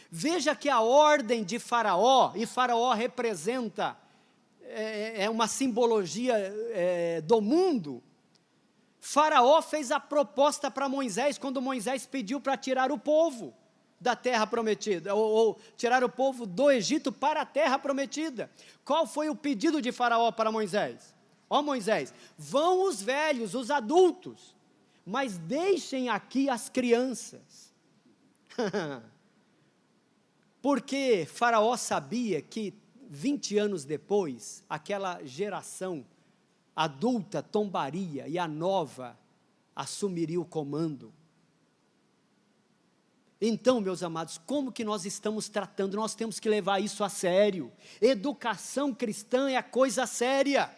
Veja que a ordem de Faraó, e Faraó representa, uma simbologia do mundo. Faraó fez a proposta para Moisés, quando Moisés pediu para tirar o povo da terra prometida, ou tirar o povo do Egito para a terra prometida. Qual foi o pedido de Faraó para Moisés? Ó Moisés, vão os velhos, os adultos, mas deixem aqui as crianças. Porque Faraó sabia que 20 anos depois, aquela geração adulta tombaria e a nova assumiria o comando. Então, meus amados, como que nós estamos tratando? Nós temos que levar isso a sério. Educação cristã é a coisa séria.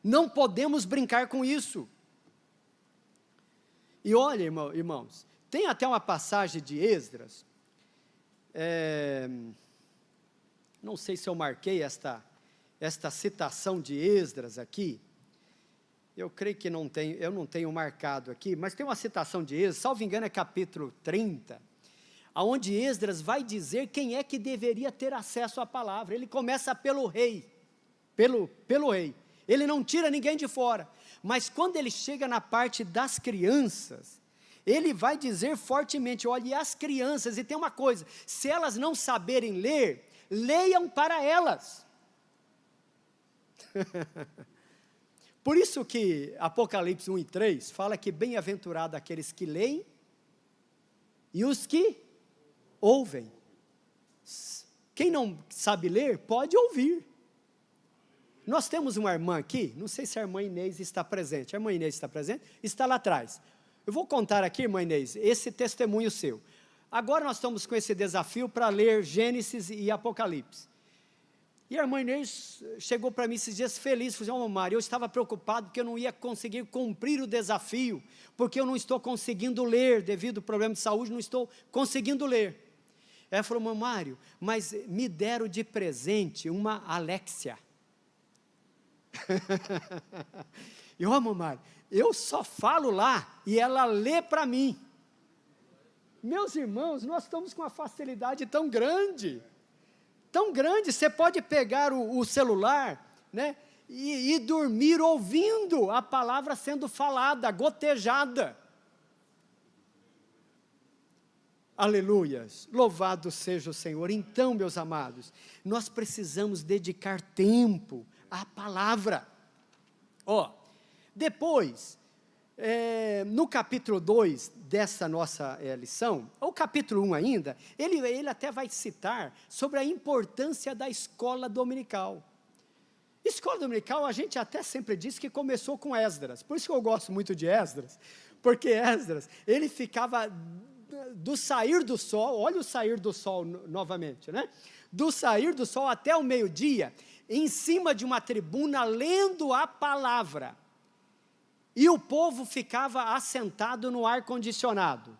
Não podemos brincar com isso. E olha, irmãos, tem até uma passagem de Esdras, não sei se eu marquei esta citação de Esdras aqui, eu creio que eu não tenho marcado aqui, mas tem uma citação de Esdras, salvo engano é capítulo 30, onde Esdras vai dizer quem é que deveria ter acesso à palavra. Ele começa pelo rei, pelo rei, ele não tira ninguém de fora, mas quando ele chega na parte das crianças, ele vai dizer fortemente, olha, e as crianças, e tem uma coisa, se elas não saberem ler, leiam para elas. Por isso que Apocalipse 1 e 3 fala que bem-aventurado aqueles que leem e os que ouvem. Quem não sabe ler, pode ouvir. Nós temos uma irmã aqui, não sei se a irmã Inês está presente. A irmã Inês está presente? Está lá atrás. Eu vou contar aqui, irmã Inês, esse testemunho seu. Agora nós estamos com esse desafio para ler Gênesis e Apocalipse. E a irmã Inês chegou para mim esses dias feliz, falou assim, Mário, eu estava preocupado porque eu não ia conseguir cumprir o desafio, porque eu não estou conseguindo ler, devido ao problema de saúde, não estou conseguindo ler. Ela falou, Mário, mas me deram de presente uma Alexia. E Mário, eu só falo lá e ela lê para mim. Meus irmãos, nós estamos com uma facilidade tão grande, você pode pegar o celular, né, e dormir ouvindo a palavra sendo falada, gotejada. Aleluias, louvado seja o Senhor. Então, meus amados, nós precisamos dedicar tempo à palavra. Depois, no capítulo 2 dessa nossa lição, ou capítulo 1 ainda, ele até vai citar sobre a importância da escola dominical. Escola dominical, a gente até sempre diz que começou com Esdras, por isso que eu gosto muito de Esdras, porque Esdras, ele ficava do sair do sol, olha o sair do sol novamente, né? Do sair do sol até o meio-dia, em cima de uma tribuna, lendo a palavra. E o povo ficava assentado no ar-condicionado.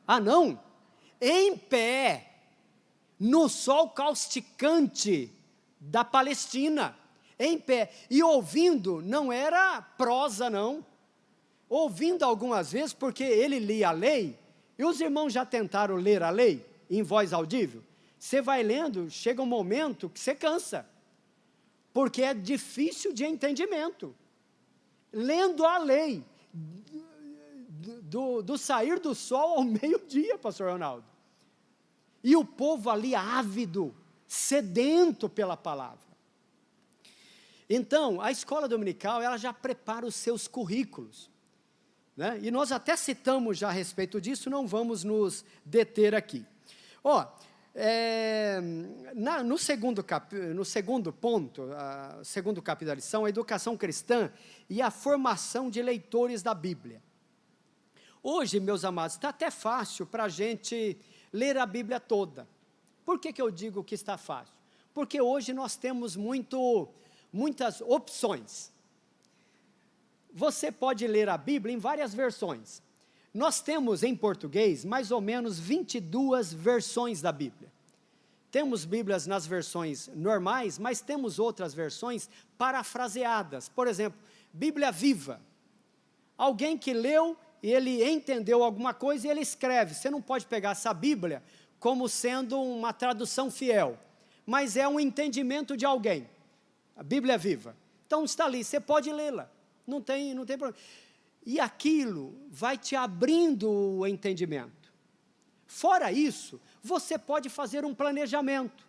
Ah, não? Em pé, no sol causticante da Palestina, em pé, e ouvindo, não era prosa não, ouvindo algumas vezes, porque ele lia a lei, e os irmãos já tentaram ler a lei, em voz audível, você vai lendo, chega um momento que você cansa, porque é difícil de entendimento, lendo a lei, do sair do sol ao meio-dia, pastor Ronaldo, e o povo ali ávido, sedento pela palavra. Então, a escola dominical, ela já prepara os seus currículos, né? E nós até citamos já a respeito disso, não vamos nos deter aqui. No segundo ponto, segundo capítulo da lição, a educação cristã e a formação de leitores da Bíblia. Hoje, meus amados, está até fácil para a gente ler a Bíblia toda. Por que eu digo que está fácil? Porque hoje nós temos muitas opções. Você pode ler a Bíblia em várias versões. Nós temos em português mais ou menos 22 versões da Bíblia. Temos Bíblias nas versões normais, mas temos outras versões parafraseadas. Por exemplo, Bíblia Viva. Alguém que leu e ele entendeu alguma coisa e ele escreve. Você não pode pegar essa Bíblia como sendo uma tradução fiel, mas é um entendimento de alguém. A Bíblia Viva. Então está ali, você pode lê-la. Não tem problema. E aquilo vai te abrindo o entendimento. Fora isso, você pode fazer um planejamento.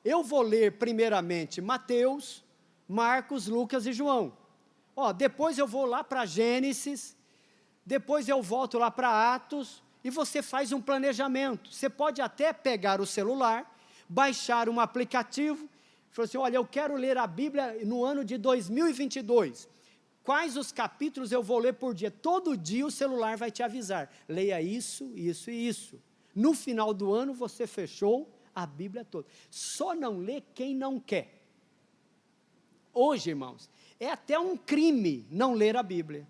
Eu vou ler primeiramente Mateus, Marcos, Lucas e João. Ó, depois eu vou lá para Gênesis, depois eu volto lá para Atos, e você faz um planejamento. Você pode até pegar o celular, baixar um aplicativo, falar assim, olha, eu quero ler a Bíblia no ano de 2022. Quais os capítulos eu vou ler por dia? Todo dia o celular vai te avisar. Leia isso, isso e isso. No final do ano você fechou a Bíblia toda. Só não lê quem não quer. Hoje, irmãos, é até um crime não ler a Bíblia.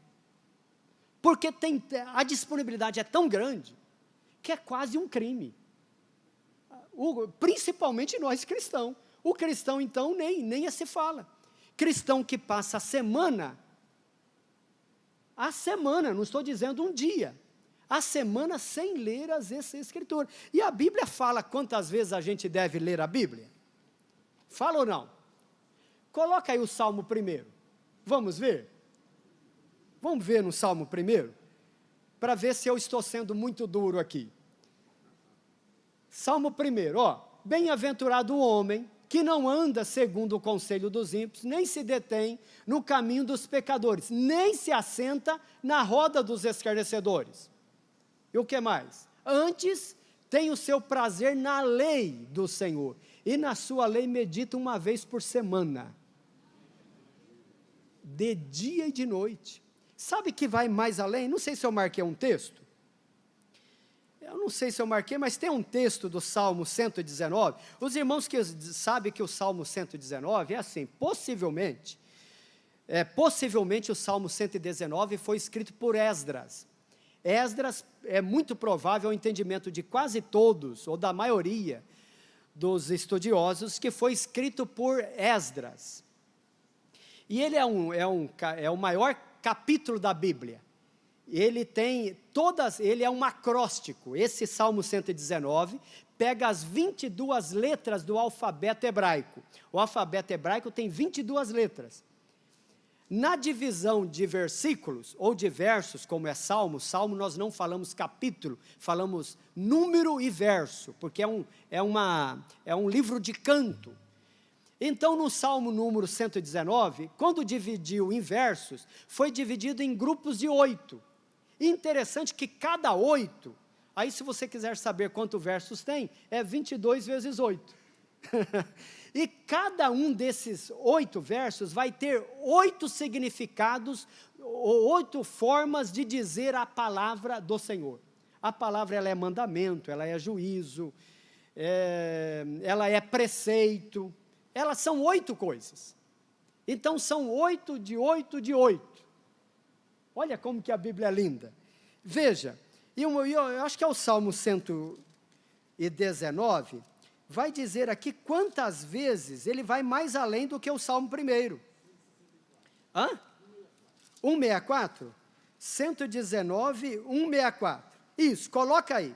Porque a disponibilidade é tão grande que é quase um crime. Principalmente nós cristãos. O cristão, então, nem se fala. Cristão que passa a semana, não estou dizendo um dia, a semana sem ler as Escrituras. E a Bíblia fala quantas vezes a gente deve ler a Bíblia? Fala ou não? Coloca aí o Salmo 1. Vamos ver? Vamos ver no Salmo 1? Para ver se eu estou sendo muito duro aqui. Salmo 1, ó. Bem-aventurado o homem que não anda segundo o conselho dos ímpios, nem se detém no caminho dos pecadores, nem se assenta na roda dos escarnecedores. E o que mais? Antes tem o seu prazer na lei do Senhor, e na sua lei medita uma vez por semana, de dia e de noite. Sabe que vai mais além? Não sei se eu marquei um texto. Eu não sei se eu marquei, mas tem um texto do Salmo 119. Os irmãos que sabem que o Salmo 119 é assim, possivelmente o Salmo 119 foi escrito por Esdras. Esdras é muito provável, o entendimento de quase todos, ou da maioria dos estudiosos, que foi escrito por Esdras. E ele é o maior capítulo da Bíblia. Ele é um acróstico. Esse Salmo 119 pega as 22 letras do alfabeto hebraico. O alfabeto hebraico tem 22 letras. Na divisão de versículos, ou de versos, como é Salmo nós não falamos capítulo, falamos número e verso, porque é um livro de canto. Então, no Salmo número 119, quando dividiu em versos, foi dividido em grupos de 8. Interessante que cada 8, aí se você quiser saber quantos versos tem, é 22 vezes 8. E cada um desses 8 versos vai ter 8 significados, ou 8 formas de dizer a palavra do Senhor. A palavra ela é mandamento, ela é juízo, ela é preceito, elas são 8 coisas. Então são 8 de 8 de 8. Olha como que a Bíblia é linda. Veja, eu acho que é o Salmo 119, vai dizer aqui quantas vezes ele vai mais além do que o Salmo 1. 164? 119, 164. Isso, coloca aí.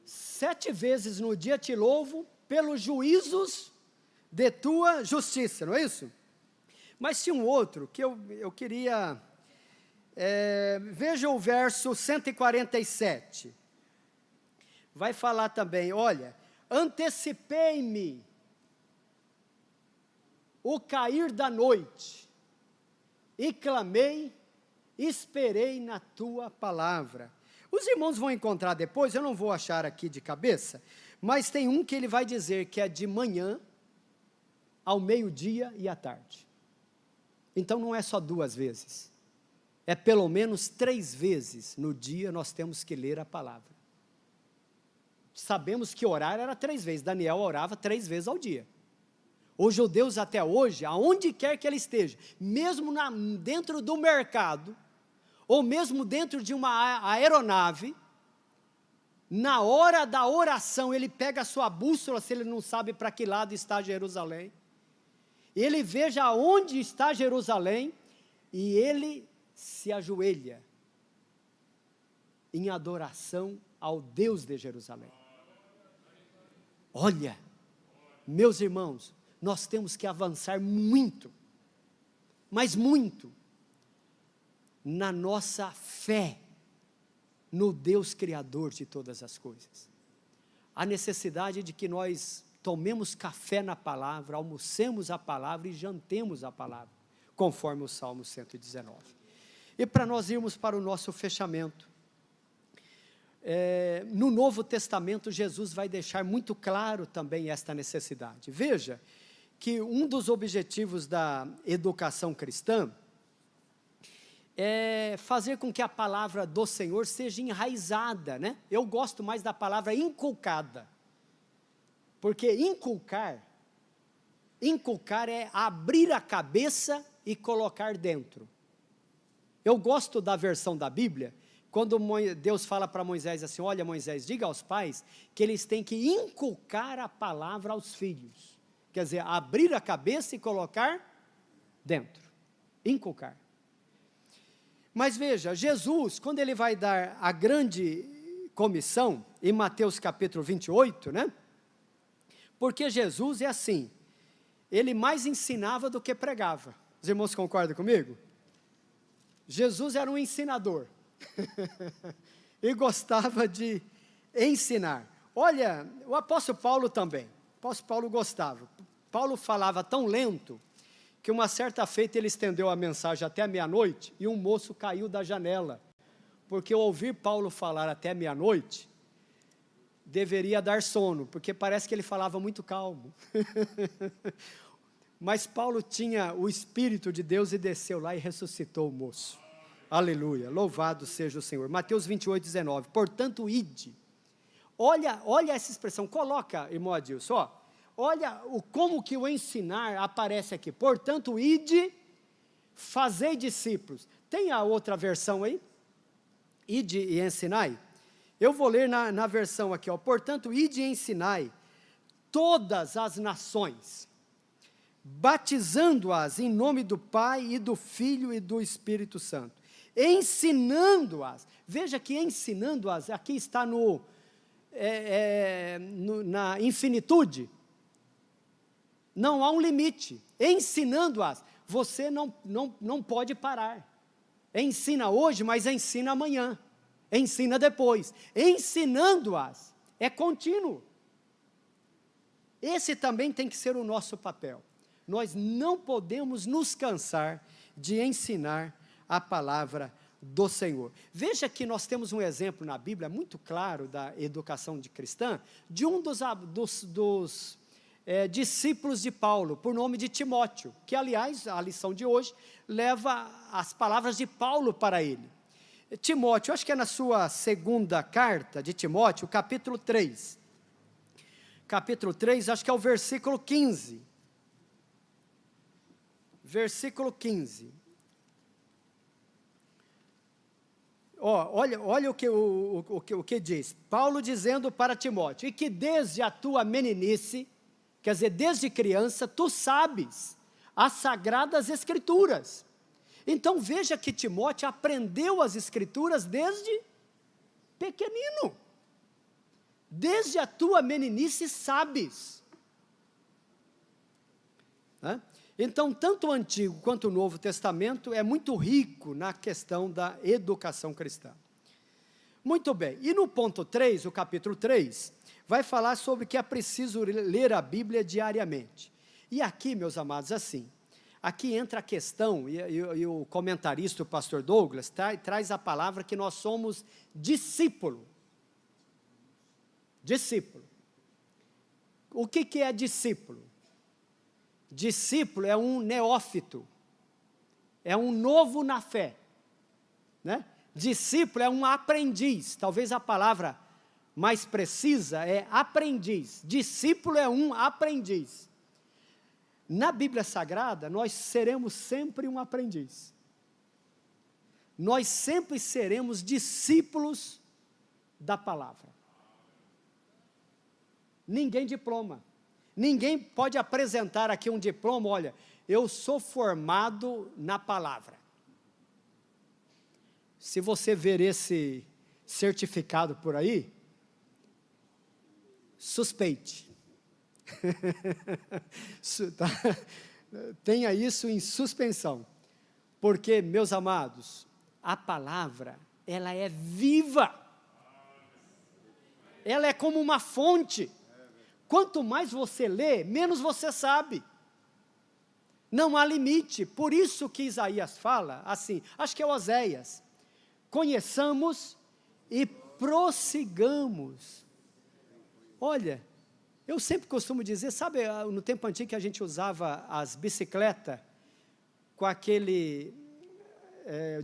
Sete vezes no dia te louvo pelos juízos de tua justiça, não é isso? Mas tinha um outro que eu queria, veja o verso 147, vai falar também, olha, antecipei-me o cair da noite, e clamei, esperei na tua palavra. Os irmãos vão encontrar depois, eu não vou achar aqui de cabeça, mas tem um que ele vai dizer que é de manhã, ao meio-dia e à tarde. Então não é só 2 vezes, é pelo menos 3 vezes no dia nós temos que ler a palavra. Sabemos que orar era 3 vezes, Daniel orava 3 vezes ao dia. Os judeus até hoje, aonde quer que ele esteja, mesmo dentro do mercado, ou mesmo dentro de uma aeronave, na hora da oração, ele pega a sua bússola, se ele não sabe para que lado está Jerusalém, ele veja onde está Jerusalém, e ele se ajoelha, em adoração ao Deus de Jerusalém. Olha, meus irmãos, nós temos que avançar muito, mas muito, na nossa fé no Deus Criador de todas as coisas. A necessidade de que nós tomemos café na palavra, almocemos a palavra e jantemos a palavra, conforme o Salmo 119. E para nós irmos para o nosso fechamento, no Novo Testamento, Jesus vai deixar muito claro também esta necessidade. Veja que um dos objetivos da educação cristã é fazer com que a palavra do Senhor seja enraizada, né? Eu gosto mais da palavra inculcada, porque inculcar é abrir a cabeça e colocar dentro. Eu gosto da versão da Bíblia, quando Deus fala para Moisés assim, olha Moisés, diga aos pais que eles têm que inculcar a palavra aos filhos. Quer dizer, abrir a cabeça e colocar dentro. Inculcar. Mas veja, Jesus, quando ele vai dar a grande comissão, em Mateus capítulo 28, né? Porque Jesus é assim, ele mais ensinava do que pregava. Os irmãos concordam comigo? Jesus era um ensinador. E gostava de ensinar. Olha, o apóstolo Paulo também. O apóstolo Paulo gostava. Paulo falava tão lento, que uma certa feita ele estendeu a mensagem até meia-noite, e um moço caiu da janela, porque ouvir Paulo falar até meia-noite, deveria dar sono, porque parece que ele falava muito calmo. Mas Paulo tinha o Espírito de Deus e desceu lá e ressuscitou o moço. Aleluia, louvado seja o Senhor. Mateus 28, 19, portanto ide. Olha essa expressão, coloca, irmão Adilson, ó. Olha como que o ensinar aparece aqui. Portanto, ide, fazei discípulos. Tem a outra versão aí? Ide e ensinai. Eu vou ler na versão aqui, ó. Portanto, ide e ensinai todas as nações, batizando-as em nome do Pai e do Filho e do Espírito Santo, ensinando-as. Veja que ensinando-as, aqui está na infinitude. Não há um limite. Ensinando-as, você não pode parar. Ensina hoje, mas ensina amanhã. Ensina depois. Ensinando-as, é contínuo. Esse também tem que ser o nosso papel. Nós não podemos nos cansar de ensinar a palavra do Senhor. Veja que nós temos um exemplo na Bíblia muito claro da educação cristã, de um dos discípulos de Paulo, por nome de Timóteo, que aliás, a lição de hoje, leva as palavras de Paulo para ele. Timóteo, acho que é na sua segunda carta de Timóteo, capítulo 3. Capítulo 3, acho que é o versículo 15. Versículo 15. Olha o que diz. Paulo dizendo para Timóteo, e que desde a tua meninice, quer dizer, desde criança, tu sabes as sagradas escrituras. Então veja que Timóteo aprendeu as escrituras desde pequenino. Desde a tua meninice sabes. Então, tanto o Antigo quanto o Novo Testamento é muito rico na questão da educação cristã. Muito bem, e no ponto 3, o capítulo 3, vai falar sobre que é preciso ler a Bíblia diariamente. E aqui, meus amados, assim, aqui entra a questão, e o comentarista, o pastor Douglas, traz a palavra que nós somos discípulo. Discípulo. O que é discípulo? Discípulo é um neófito, é um novo na fé, né? Discípulo é um aprendiz, talvez a palavra mais precisa é aprendiz. Discípulo é um aprendiz. Na Bíblia Sagrada, nós seremos sempre um aprendiz. Nós sempre seremos discípulos da palavra. Ninguém diploma. Ninguém pode apresentar aqui um diploma, olha, eu sou formado na palavra. Se você ver esse certificado por aí, suspeite. Tenha isso em suspensão. Porque, meus amados, a palavra, ela é viva. ela é como uma fonte. Quanto mais você lê, menos você sabe. Não há limite. Por isso que Isaías fala assim, acho que é Oséias: conheçamos e prossigamos. Olha, eu sempre costumo dizer, sabe, no tempo antigo que a gente usava as bicicletas com aquele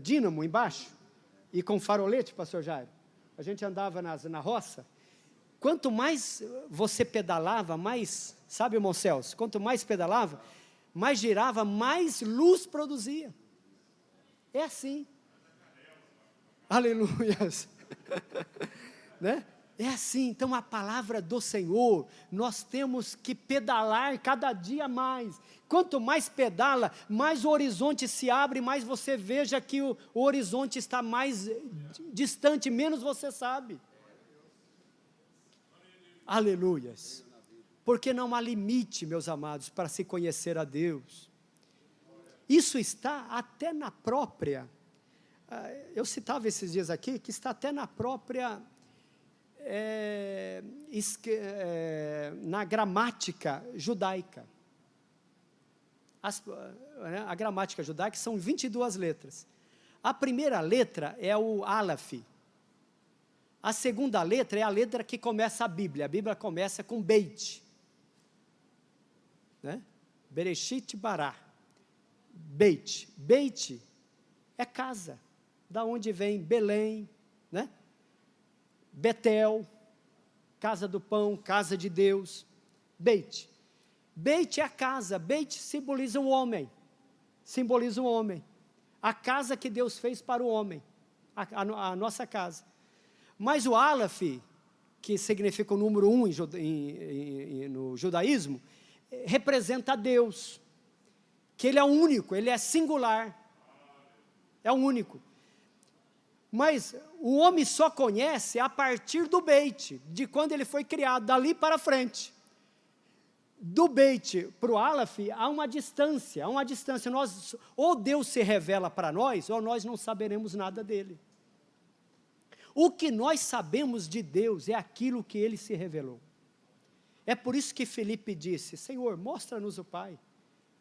dínamo embaixo e com farolete, pastor Jairo, a gente andava na roça. Quanto mais você pedalava, mais, sabe, irmão Celso, quanto mais pedalava, mais girava, mais luz produzia. É assim. Aleluias. Né? É assim. Então a palavra do Senhor, nós temos que pedalar cada dia mais. Quanto mais pedala, mais o horizonte se abre, mais você veja que o horizonte está mais distante, menos você sabe. Aleluias. Porque não há limite, meus amados, para se conhecer a Deus. Isso está até na própria, eu citava esses dias aqui, que está até na própria, na gramática judaica. A gramática judaica são 22 letras. A primeira letra é o Aleph. A segunda letra é a letra que começa a Bíblia. A Bíblia começa com Beit. Né? Bereshit Bará. Beit. Beit é casa. Da onde vem Belém, né? Betel, casa do pão, casa de Deus. Beit. Beit é a casa. Beit simboliza o homem. Simboliza o homem. A casa que Deus fez para o homem. A nossa casa. Mas o Aleph, que significa o número 1 no judaísmo, representa Deus, que Ele é único, Ele é singular, é o único. Mas o homem só conhece a partir do Beit, de quando ele foi criado, dali para frente. Do Beit para o Aleph há uma distância, ou Deus se revela para nós, ou nós não saberemos nada dele. O que nós sabemos de Deus é aquilo que Ele se revelou. É por isso que Filipe disse: Senhor, mostra-nos o Pai,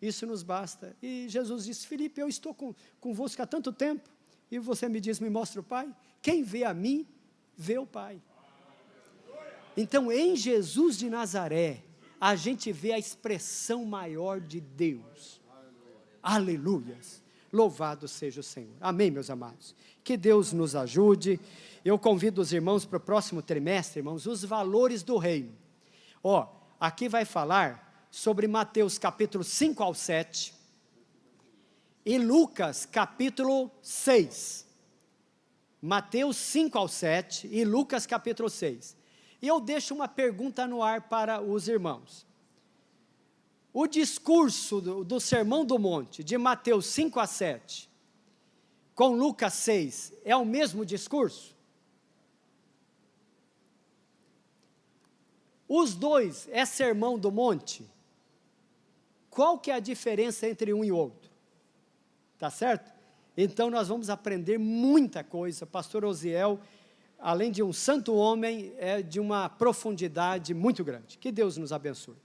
isso nos basta. E Jesus disse: Filipe, eu estou convosco há tanto tempo, e você me diz, me mostra o Pai? Quem vê a mim, vê o Pai. Então, em Jesus de Nazaré, a gente vê a expressão maior de Deus. Aleluias. Louvado seja o Senhor. Amém, meus amados. Que Deus nos ajude. Eu convido os irmãos para o próximo trimestre, irmãos, os valores do reino. Aqui vai falar sobre Mateus capítulo 5 ao 7 e Lucas capítulo 6. Mateus 5 ao 7 e Lucas capítulo 6. E eu deixo uma pergunta no ar para os irmãos. O discurso do Sermão do Monte, de Mateus 5 a 7, com Lucas 6, é o mesmo discurso? Os dois é Sermão do Monte? Qual que é a diferença entre um e outro? Tá certo? Então nós vamos aprender muita coisa. Pastor Osiel, além de um santo homem, é de uma profundidade muito grande. Que Deus nos abençoe.